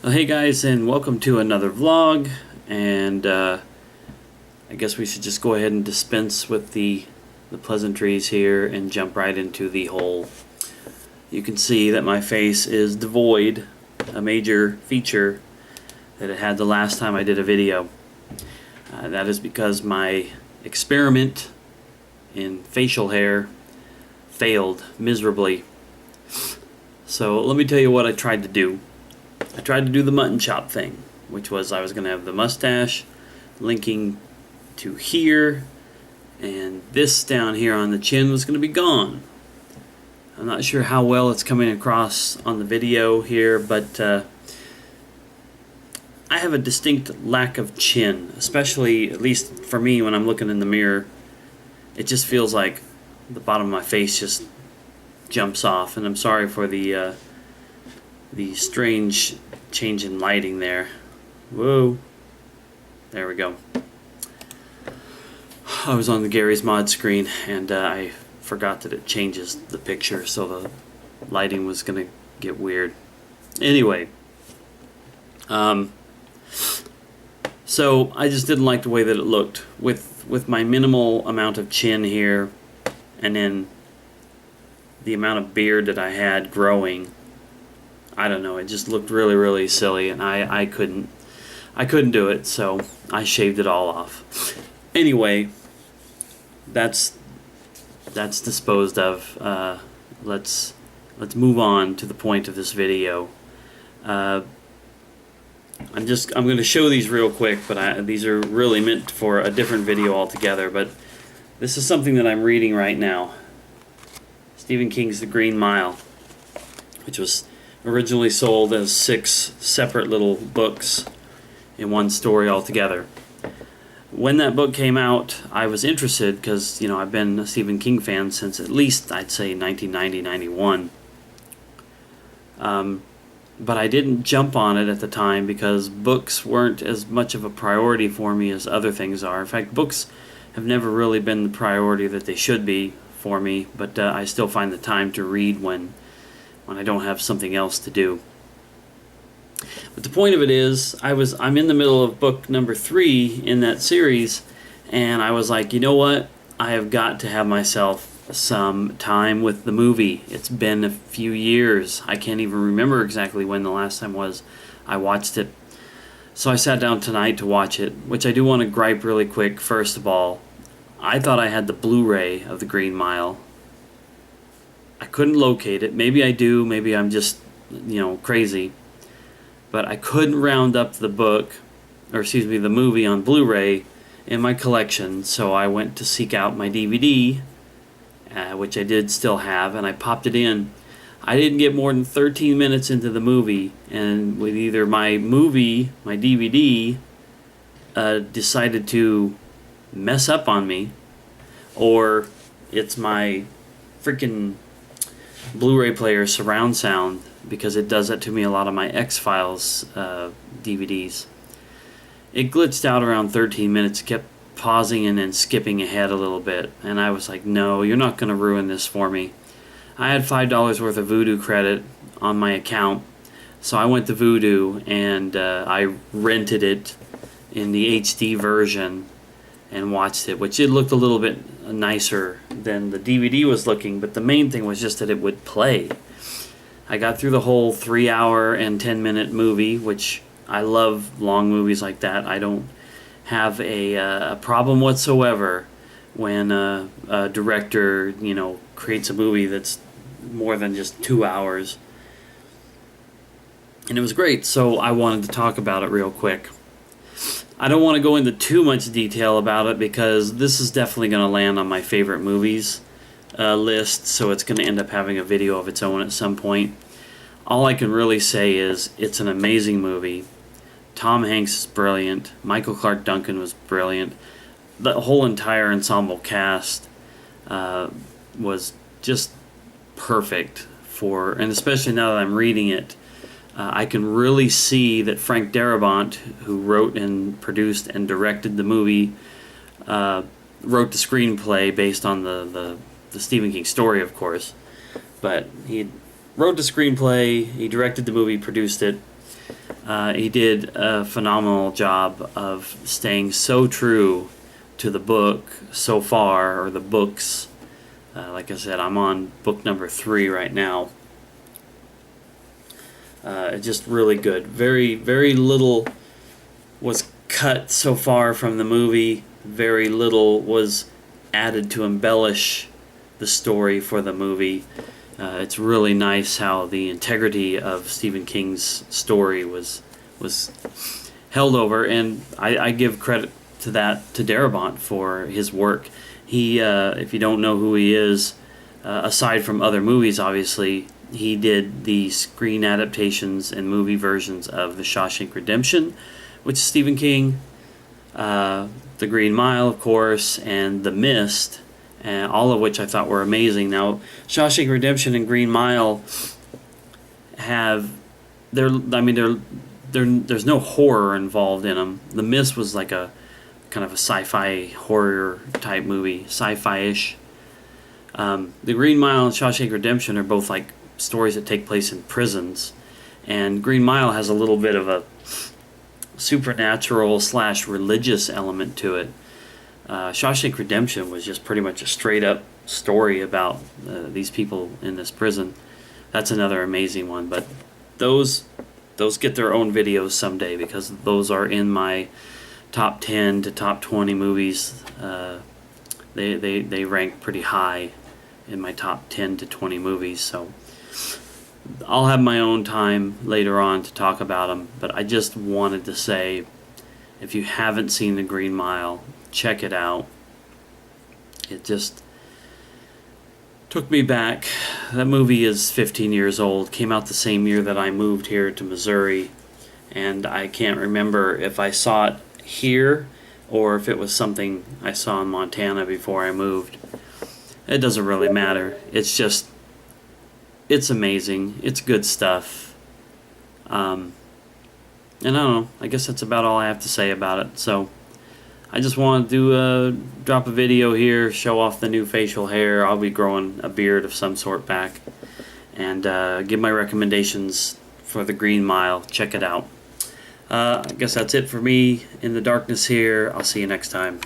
Well, hey guys, and welcome to another vlog. And I guess we should just go ahead and dispense with the pleasantries here and jump right into the hole. You can see that my face is devoid, a major feature that it had the last time I did a video. That is because my experiment in facial hair failed miserably. So let me tell you what I tried to do. I tried to do the mutton chop thing, which was I was going to have the mustache linking to here, and this down here on the chin was going to be gone. I'm not sure how well it's coming across on the video here, but I have a distinct lack of chin, especially, at least for me, when I'm looking in the mirror. It just feels like the bottom of my face just jumps off, and I'm sorry for the strange change in lighting there. Whoa. There we go. I was on the Garry's Mod screen and I forgot that it changes the picture, so the lighting was gonna get weird. Anyway, so I just didn't like the way that it looked with my minimal amount of chin here, and then the amount of beard that I had growing. I don't know, it just looked really silly, and I couldn't do it, so I shaved it all off. Anyway, that's disposed of. Let's move on to the point of this video. I'm going to show these real quick, but these are really meant for a different video altogether. But this is something that I'm reading right now. Stephen King's The Green Mile, which was originally sold as 6 separate little books in one story altogether. When that book came out, I was interested because, you know, I've been a Stephen King fan since at least, I'd say, 1990-91. But I didn't jump on it at the time because books weren't as much of a priority for me as other things are. In fact, books have never really been the priority that they should be for me, but I still find the time to read when I don't have something else to do. But the point of it is, I'm in the middle of book number 3 in that series, and I was like, you know what? I have got to have myself some time with the movie. It's been a few years. I can't even remember exactly when the last time was I watched it. So I sat down tonight to watch it, which I do want to gripe really quick. First of all, I thought I had the Blu-ray of The Green Mile. I couldn't locate it. Maybe I do, maybe I'm just, you know, crazy. But I couldn't round up the the movie on Blu-ray in my collection, so I went to seek out my DVD, which I did still have, and I popped it in. I didn't get more than 13 minutes into the movie, and with either my DVD, decided to mess up on me, or it's my freaking Blu-ray player surround sound, because it does that to me a lot of my X-Files DVDs. It glitched out around 13 minutes, kept pausing and then skipping ahead a little bit, and I was like, no, you're not going to ruin this for me. I had $5 worth of Vudu credit on my account, so I went to Vudu and I rented it in the HD version and watched it, which it looked a little bit nicer than the DVD was looking, but the main thing was just that it would play. I got through the whole 3-hour and 10-minute movie, which I love long movies like that. I don't have a problem whatsoever when a director, you know, creates a movie that's more than just 2 hours. And it was great, so I wanted to talk about it real quick. I don't want to go into too much detail about it because this is definitely going to land on my favorite movies list, so it's going to end up having a video of its own at some point. All I can really say is it's an amazing movie. Tom Hanks is brilliant. Michael Clarke Duncan was brilliant. The whole entire ensemble cast was just perfect for, and especially now that I'm reading it, I can really see that Frank Darabont, who wrote and produced and directed the movie, wrote the screenplay based on the Stephen King story, of course. But he wrote the screenplay, he directed the movie, produced it. He did a phenomenal job of staying so true to the book so far, or the books. Like I said, I'm on book number 3 right now. Just really good. Very, very little was cut so far from the movie. Very little was added to embellish the story for the movie. It's really nice how the integrity of Stephen King's story was held over, and I give credit to Darabont for his work. He, if you don't know who he is, aside from other movies, obviously, he did the screen adaptations and movie versions of The Shawshank Redemption, which is Stephen King, The Green Mile, of course, and The Mist, all of which I thought were amazing. Now, Shawshank Redemption and Green Mile have, there's no horror involved in them. The Mist was like a kind of a sci-fi horror type movie, sci-fi-ish. The Green Mile and Shawshank Redemption are both like stories that take place in prisons, and Green Mile has a little bit of a supernatural / religious element to it. Shawshank Redemption was just pretty much a straight up story about these people in this prison. That's another amazing one, but those get their own videos someday, because those are in my top 10 to top 20 movies. They rank pretty high in my top 10 to 20 movies, so I'll have my own time later on to talk about them, but I just wanted to say, if you haven't seen The Green Mile, check it out. It just took me back. That movie is 15 years old, came out the same year that I moved here to Missouri, and I can't remember if I saw it here or if it was something I saw in Montana before I moved. It doesn't really matter. It's just, it's amazing. It's good stuff. And I don't know, I guess that's about all I have to say about it. So I just wanted to drop a video here, show off the new facial hair. I'll be growing a beard of some sort back, and give my recommendations for The Green Mile. Check it out. I guess that's it for me in the darkness here. I'll see you next time.